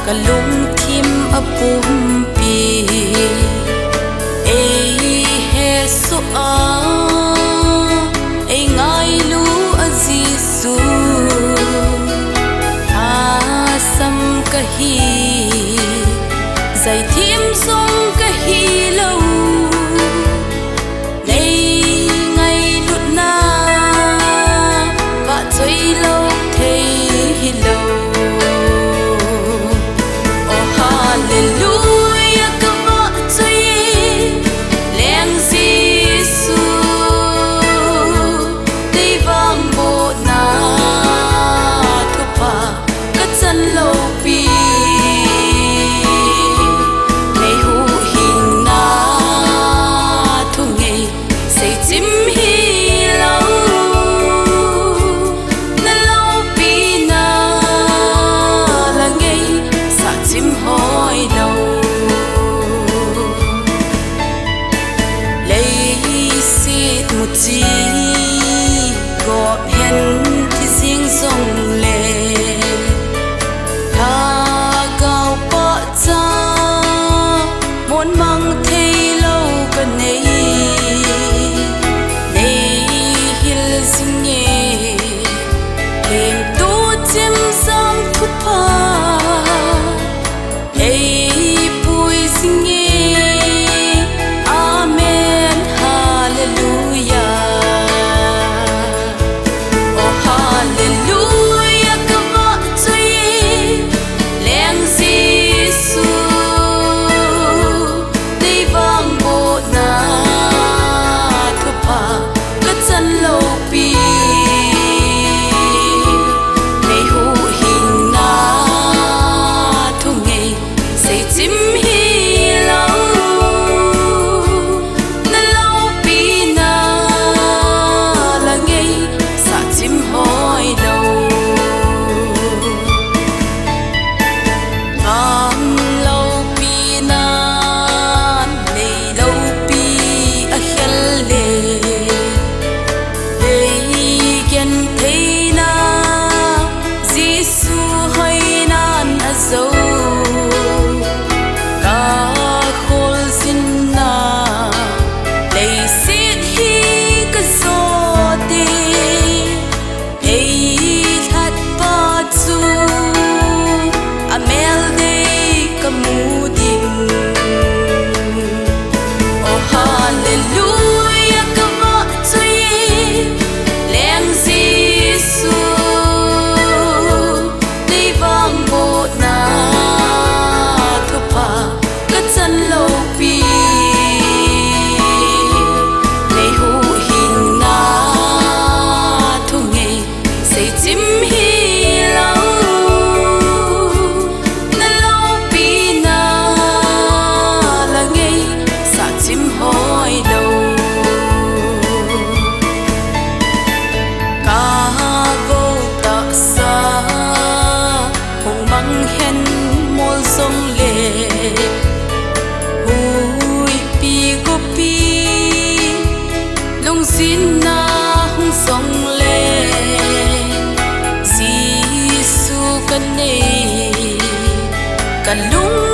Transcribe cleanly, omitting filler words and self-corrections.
ka lung thim apum pi ei he su a ei ngai lu a Giêsu a sam ka hi dạy thiêm sông ka hi lâu nay ngày lụt na và chơi lâu thấy lâu. Oh hallelujah ka va chơi leng Giêsu đi vang bộ na thu pa ka chân lâu pi chim hi lâu na lâu pi na là ngày sa chim hỏi lâu lấy xịt một chi gọt hen thì riêng rong lệ tha gạo bỏ cha muốn mang thấy lâu cần ấy chim sam thu pa ei pui singe amen hallelujah. Oh hallelujah ka va chơi leng Giêsu đi vang bộ na thu pa ka chân lâu pi chim hi lâu na lâu pi na là ngày sa chim hỏi đầu am lâu pi na nei lâu pi a khel le ei gen thấy na Giêsu hay nan a zo hallelujah ka va chơi leng Giêsu đi vang bộ na thu pa ka chân lâu pi ngày hu hin na thu ngày say chim hi lâu na lâu pi na là ngày sa chim hỏi đầu ca vô ta sa hùng mang hen mol sông lệ hui pi go pi lung xin na hung sông lệ Giêsu kan nei kan lung